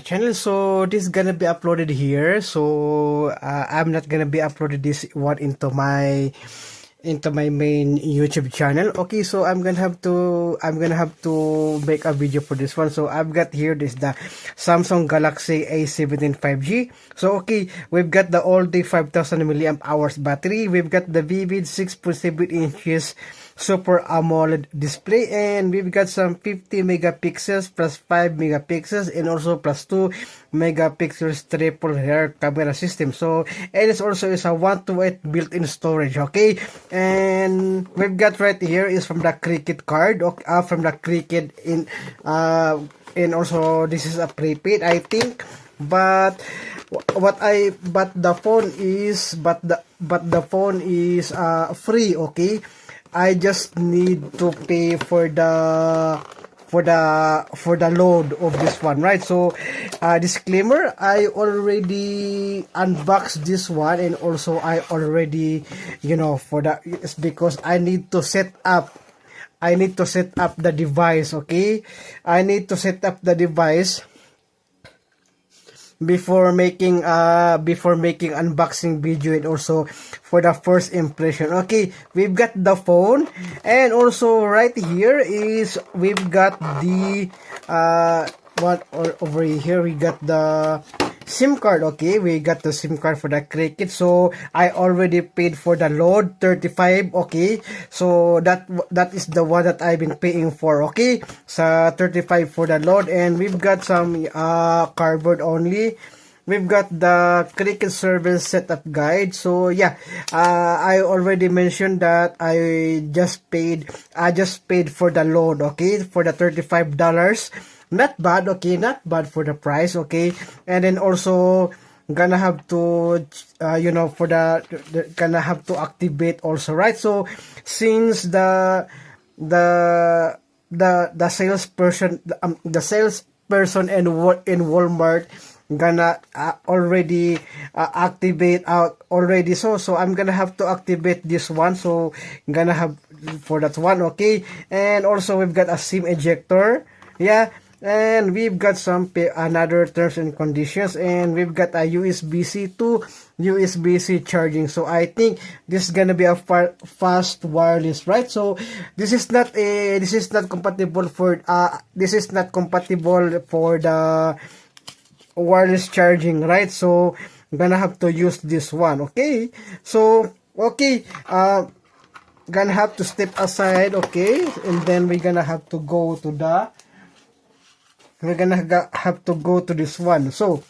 channel. So this is gonna be uploaded here. So I'm not gonna be uploaded this one into my main YouTube channel. Okay, so I'm gonna have to make a video for this one. So I've got here this the Samsung Galaxy A17 5G. So okay, we've got the all-day 5000 milliamp hours battery. We've got the Vivid 6.7 inches Super AMOLED display, and we've got some 50 megapixels plus 5 megapixels and also plus 2 megapixels triple rear camera system. So, and it's also is a 128 built-in storage. Okay, and we've got right here is from the Cricket card, from the Cricket and also this is a prepaid, I think. But the phone is free. Okay, I just need to pay for the load of this one, right? So disclaimer, I already unboxed this one, and also I already, it's because I need to set up the device. Okay, I need to set up the device before making unboxing video, and also for the first impression. Okay, we've got the phone, and also right here is we've got the over here we got the SIM card. Okay, we got the SIM card for the Cricket. So I already paid for the load 35. Okay, so that is the one that I've been paying for. Okay, so 35 for the load, and we've got some cardboard only. We've got the Cricket service setup guide. So yeah, I already mentioned that I just paid for the load. Okay, for the $35. Not bad. Okay, not bad for the price. Okay, and then also gonna have to for the gonna have to activate also, right? So since the salesperson in Walmart gonna already activate out already, so I'm gonna have to activate this one. So I'm gonna have for that one. Okay, and also we've got a SIM ejector. Yeah, and we've got some another terms and conditions, and we've got a USB-C to USB-C charging. So I think this is gonna be a fast wireless, right? So this is not compatible for the wireless charging, right? So I'm gonna have to use this one. Okay, so okay, gonna have to step aside. Okay, and then we're gonna have to go to this one. So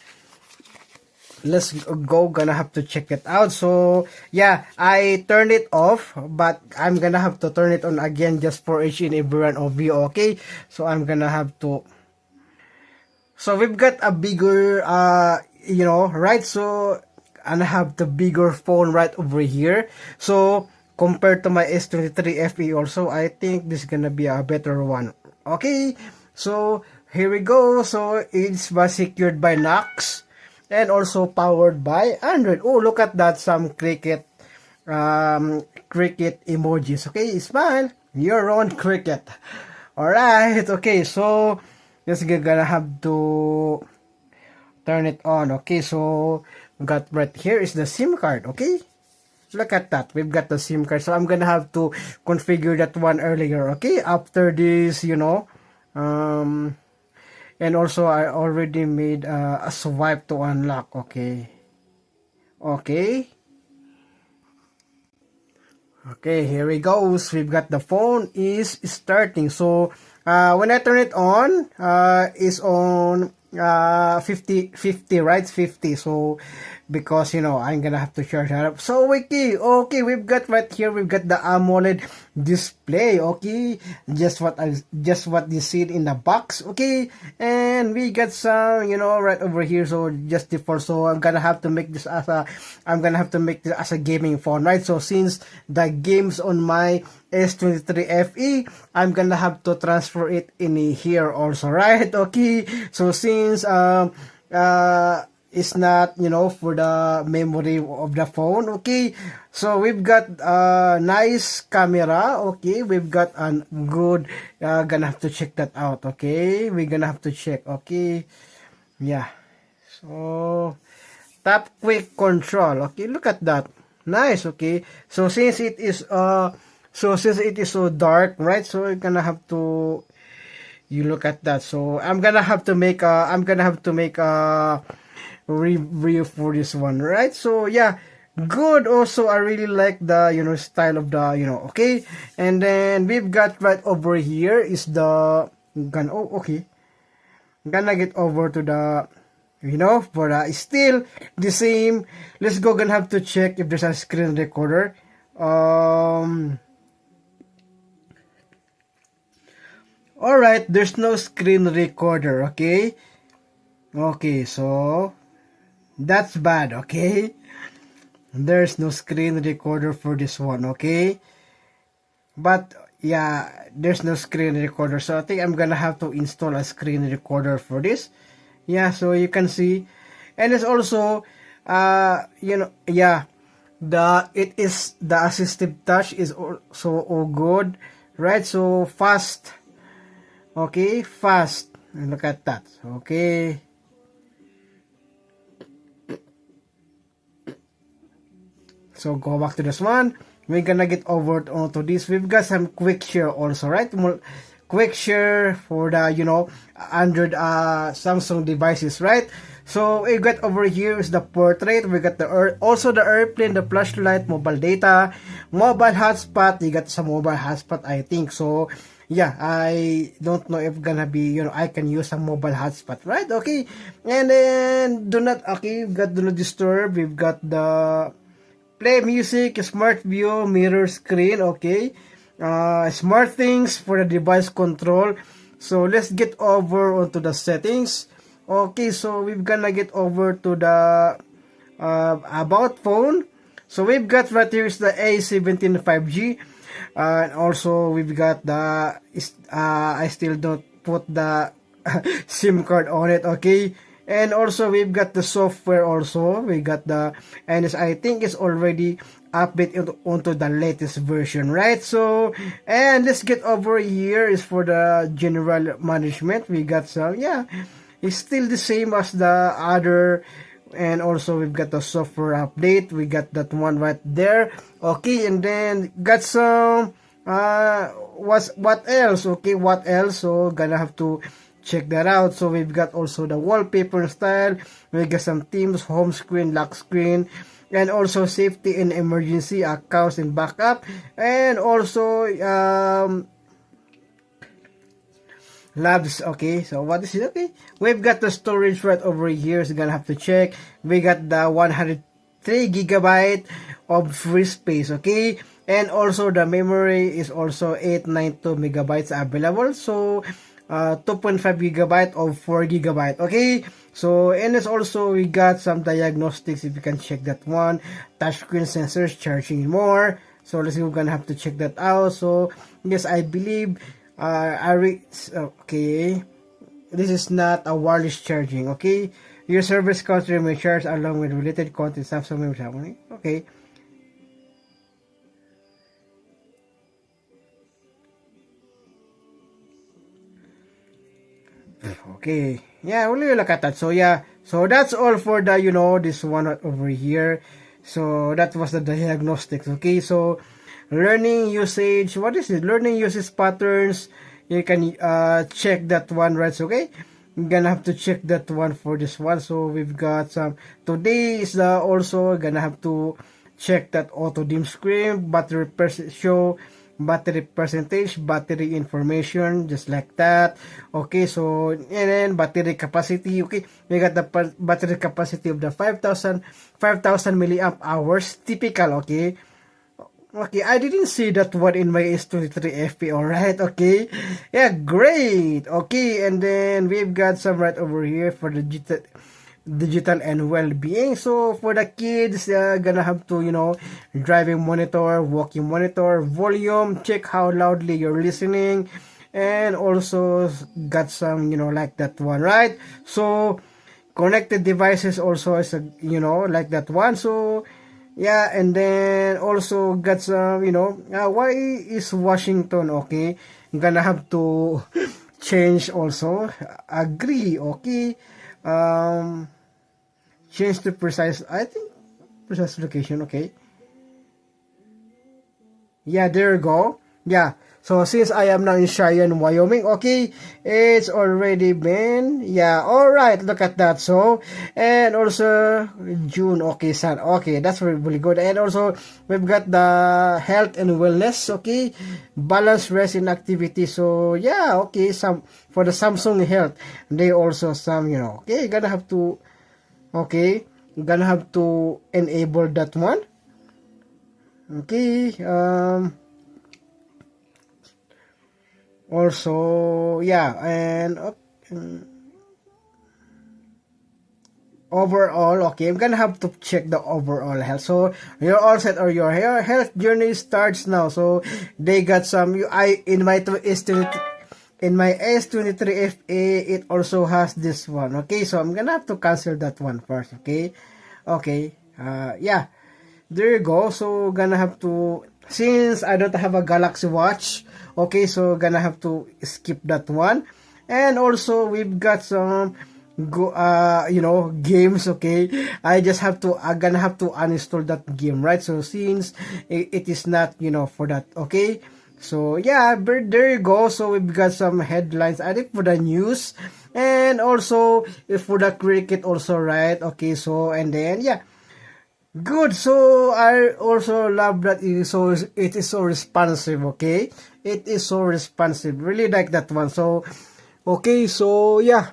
let's go, gonna have to check it out. So yeah, I turned it off, but I'm gonna have to turn it on again just for each and every one of you. Okay, so I'm gonna have to. So we've got a bigger right? So I have the bigger phone right over here. So compared to my S23 FE also, I think this is gonna be a better one. Okay, so here we go. So it's secured by Knox and also powered by Android. Oh, look at that, some Cricket emojis. Okay, smile, you're on Cricket. Alright, okay, so just gonna have to turn it on. Okay, so got right here is the SIM card. Okay, look at that, we've got the SIM card. So I'm gonna have to configure that one earlier. Okay, after this, and also I already made a swipe to unlock. Okay, here we go. We've got the phone is starting. So when I turn it on, is on 50, right? 50. So because I'm gonna have to charge that up. So okay, we've got right here, we've got the AMOLED display. Okay, just what you see in the box. Okay, and we got some right over here. So just default. So I'm gonna have to make this as a gaming phone, right? So since the games on my S23 FE, I'm gonna have to transfer it in here also, right? Okay, so since is not for the memory of the phone. Okay, so we've got a nice camera. Okay, we've got a good gonna have to check that out. Okay, we're gonna have to check. Okay, Yeah. So tap quick control. Okay, look at that. Nice. Okay. So since it is so dark, right? So you're gonna have to you look at that. So I'm gonna have to make a review for this one, right? So yeah, good. Also, I really like the style of the okay. And then we've got right over here is the gun. Oh, okay. Gonna get over to the for still the same. Let's go. Gonna have to check if there's a screen recorder. All right. There's no screen recorder. Okay. Okay. So that's bad. Okay. There's no screen recorder for this one. Okay. But yeah, there's no screen recorder. So I think I'm gonna have to install a screen recorder for this. Yeah, so you can see, and it's also yeah, the assistive touch is also all good, right? So fast. Okay, fast. Look at that. Okay. So go back to this one. We're gonna get over onto this. We've got some quick share also, right? Quick share for the Android Samsung devices, right? So we got over here is the portrait. We got also the airplane, the flashlight, mobile data, mobile hotspot. You got some mobile hotspot, I think. So yeah, I don't know if gonna be I can use a mobile hotspot, right? Okay, and then we've got do not disturb. We've got the play music, smart view, mirror screen, okay. Smart things for the device control. So let's get over onto the settings. Okay, so we're gonna get over to the about phone. So we've got right here is the A17 5G. And also we've got the I still don't put the SIM card on it, okay. And also we've got the software also. We got the and I think it's already updated onto the latest version, right? So and let's get over here is for the general management. We got some it's still the same as the other. And also we've got the software update. We got that one right there. Okay, and then got some what else? Okay, what else? So gonna have to check that out. So we've got also the wallpaper style. We got some themes, home screen, lock screen, and also safety and emergency accounts and backup, and also labs. Okay, so what is it? Okay, we've got the storage right over here, so gonna have to check. We got the 103 gigabyte of free space. Okay, and also the memory is also 892 megabytes available. So 2.5 gigabyte of 4 gigabyte. Okay, so and it's also we got some diagnostics if you can check that one. Touchscreen sensors, charging more. So we're gonna have to check that out. So yes, I believe okay, this is not a wireless charging. Okay, your service country may charge along with related content. Samsung memory. Okay. Okay. Yeah, we'll look at that. So yeah, so that's all for the this one over here. So that was the diagnostics. Okay, so learning usage. What is it? Learning usage patterns. You can check that one, right? Okay, I'm gonna have to check that one for this one. So we've got some. Today is also gonna have to check that auto dim screen, battery show, battery percentage, battery information, just like that. Okay, so and then battery capacity. Okay, we got the battery capacity of the 5,000 milliamp hours, typical. Okay. Okay, I didn't see that one in my S23 FP, alright, okay. Yeah, great. Okay, and then we've got some right over here for the digital and well-being. So for the kids, gonna have to driving monitor, walking monitor, volume, check how loudly you're listening, and also got some like that one, right? So connected devices also is like that one. So yeah, and then also got some why is Washington, okay. I'm gonna have to change also. Agree, okay. um change to precise, I think precise location. Okay, yeah, there you go. Yeah. So since I am now in Cheyenne, Wyoming, okay, it's already been, yeah, all right. Look at that. So, and also June, okay, son, okay, that's really good. And also we've got the health and wellness, okay, balance, rest, and activity. So yeah, okay, some for the Samsung Health, they also some, okay, gonna have to, okay, gonna have to enable that one. Okay, also, yeah, and overall, okay, I'm gonna have to check the overall health. So you're all set, or your health journey starts now. So they got some. I in my S23 FA, it also has this one. Okay, so I'm gonna have to cancel that one first. Okay, okay, yeah. There you go. So gonna have to, since I don't have a Galaxy Watch, okay, so gonna have to skip that one. And also we've got some games, okay. I just have to, I'm gonna have to uninstall that game, right? So since it is not, for that, okay. So yeah, there you go. So we've got some headlines, I think, for the news, and also for the cricket also, right? Okay, so and then yeah. Good. So I also love that it is so responsive, okay? It is so responsive. Really like that one. So okay, so yeah.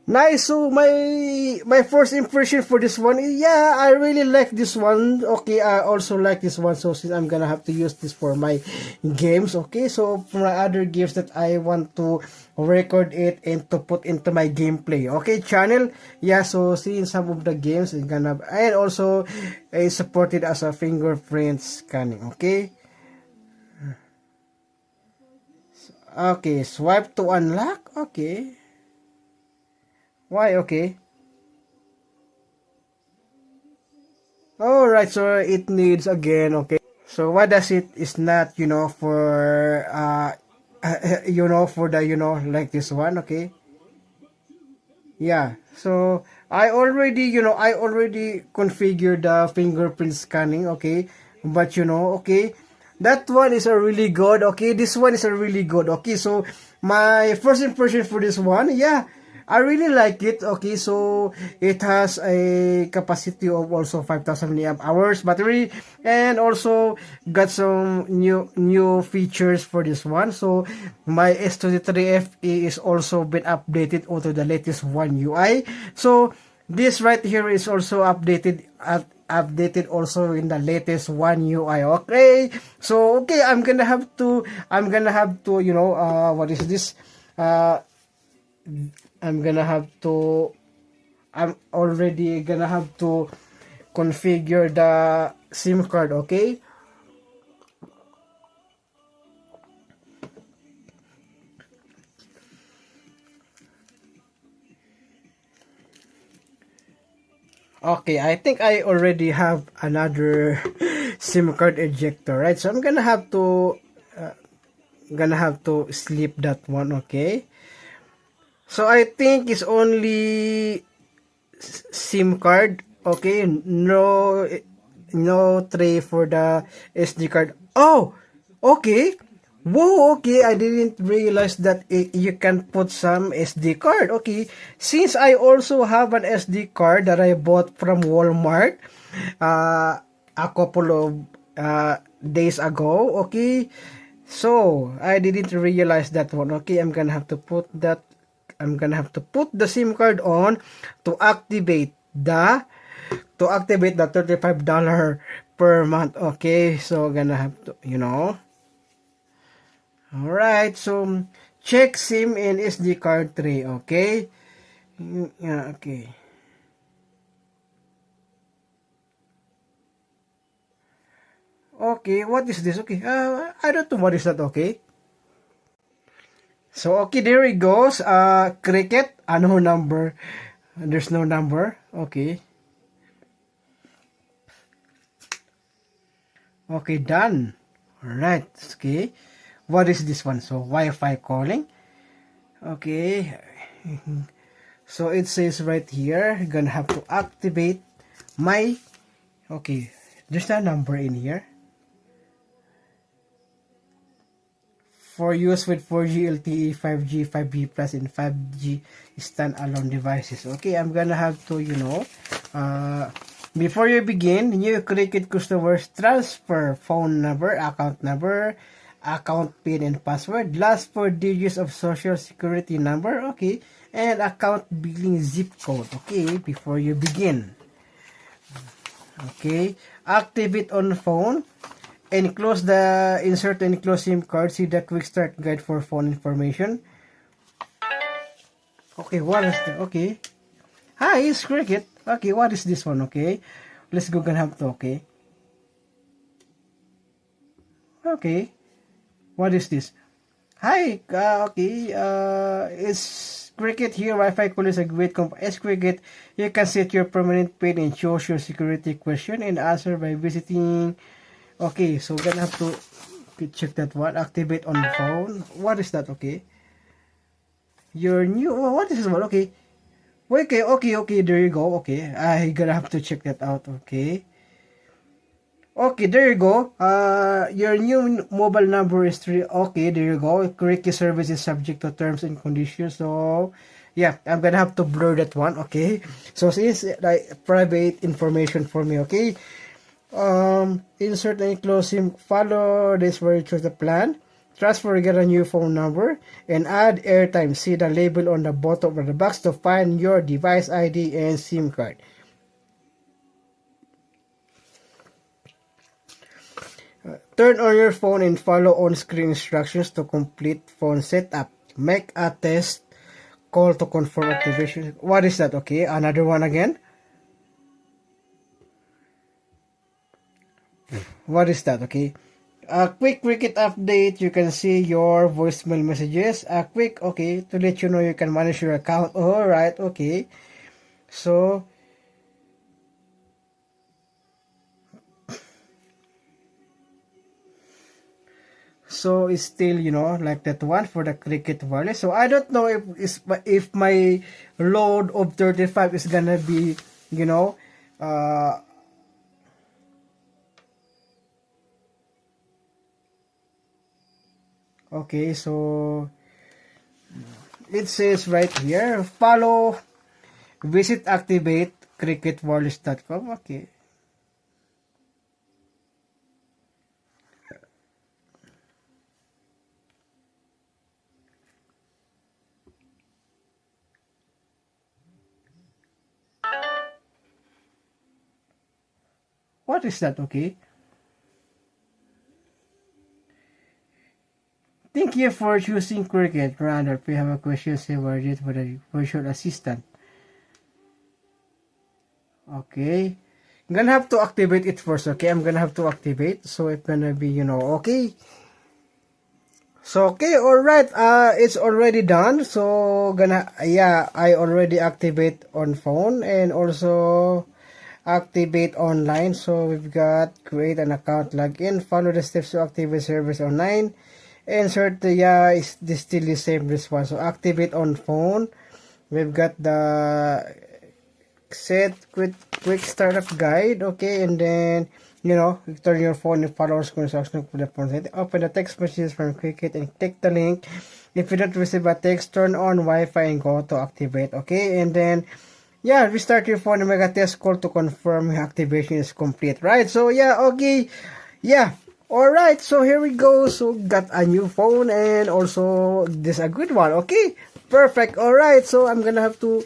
Nice. So my first impression for this one is, yeah, I really like this one. Okay, I also like this one. So since I'm gonna have to use this for my games, okay. So for my other games that I want to record it and to put into my gameplay, okay, channel. Yeah. So seeing some of the games is gonna, and also is supported as a fingerprint scanning. Okay. Okay. Swipe to unlock. Okay. Why? Okay. Alright, so it needs again, okay. So what does it is not, for for the, like this one, okay. Yeah. So I already configured the fingerprint scanning, okay. But okay, that one is a really good, okay. This one is a really good, okay. So my first impression for this one, yeah, I really like it. Okay, so it has a capacity of also 5,000 milliamp hours battery, and also got some new features for this one. So my S23 FE is also been updated onto the latest One UI. So this right here is also updated also in the latest One UI. Okay, so okay, I'm gonna have to what is this? I'm gonna have to I'm already gonna have to configure the SIM card, okay. Okay, I think I already have another SIM card ejector, right? So I'm gonna have to slip that one, okay. So I think it's only SIM card, okay. No tray for the SD card. Oh, okay. Whoa, okay. I didn't realize that you can put some SD card. Okay. Since I also have an SD card that I bought from Walmart a couple of days ago. Okay. So, I didn't realize that one. Okay, I'm gonna have to put the SIM card on to activate the $35 per month. Okay, so gonna have to, Alright, so check SIM and SD card tray. Okay. Yeah, okay. Okay, what is this? Okay, I don't know what is that. Okay. So, okay, there it goes. Cricket, no number. There's no number. Okay. Okay, done. Alright, okay. What is this one? So, Wi-Fi calling. Okay. So it says right here, you're gonna have to activate my, okay, there's a number in here. For use with 4G LTE, 5G, 5G Plus, and 5G standalone devices. Okay, I'm gonna have to, before you begin, new Cricut customers transfer phone number, account PIN and password, last 4 digits of social security number, okay, and account billing zip code, okay, before you begin. Okay, activate on phone. Enclose the insert and close SIM card. See the quick start guide for phone information. Okay, what is the, okay. Hi, it's Cricket. Okay, what is this one? Okay, let's go and have to. Okay. Okay, what is this? Hi, okay, it's Cricket here. Wi-Fi call is a great It's Cricket. You can set your permanent pin and choose your security question and answer by visiting. Okay, so we're gonna have to check that one. Activate on the phone. What is that? Okay. Your new. Oh, what is this one? Okay. Okay. There you go. Okay, I gonna have to check that out. Okay. Okay, there you go. Your new mobile number is 3. Okay, there you go. Cricket service is subject to terms and conditions. So, yeah, I'm gonna have to blur that one. Okay. So, this is like private information for me. Okay. Insert and close SIM, follow this where you choose the plan, transfer, get a new phone number, and add airtime. See the label on the bottom of the box to find your device ID and SIM card. Turn on your phone and follow on-screen instructions to complete phone setup. Make a test call to confirm activation. What is that? Okay, another one again. What is that? Okay. A quick Cricket update. You can see your voicemail messages. A quick, okay, to let you know you can manage your account. Alright, okay. So, it's still, like that one for the Cricket wireless. So, I don't know if my load of 35 is gonna be, okay, so it says right here, follow, visit, activate, cricketwireless.com. Okay. What is that? Okay. Thank you for choosing Cricket. Rather, if you have a question, say word it for the virtual assistant. Okay. I'm gonna have to activate it first, okay? I'm gonna have to activate. So it's gonna be, okay. So, okay, alright. It's already done. So, I already activate on phone and also activate online. So, we've got create an account, login, follow the steps to activate service online. Insert the, is this still the same response. So activate on phone. We've got the set quick startup guide, okay, and then turn your phone and follow instructions for the phone. Open the text messages from Cricket and click the link. If you don't receive a text, turn on Wi-Fi and go to activate, okay, and then restart your phone and make a test call to confirm your activation is complete, right? So okay, alright, so here we go. So got a new phone and also this a good one. Okay, perfect. Alright, so I'm gonna have to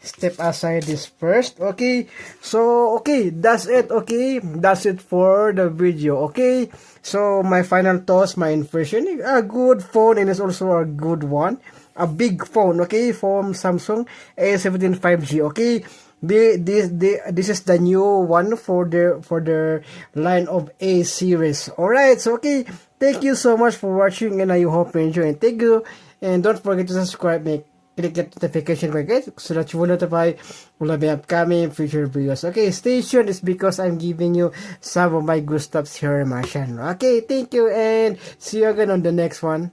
step aside this first. Okay, so okay, that's it. Okay, that's it for the video. Okay, so my final thoughts, my impression, a good phone, and it's also a good one, a big phone. Okay, from Samsung A17 5G. Okay, this is the new one for their line of A series. Alright, so okay, thank you so much for watching and I hope you enjoy, and thank you, and don't forget to subscribe, click that notification bell, guys, so that you will notify all of the upcoming future videos. Okay, stay tuned. It's because I'm giving you some of my good stuff here in my channel. Okay, thank you and see you again on the next one.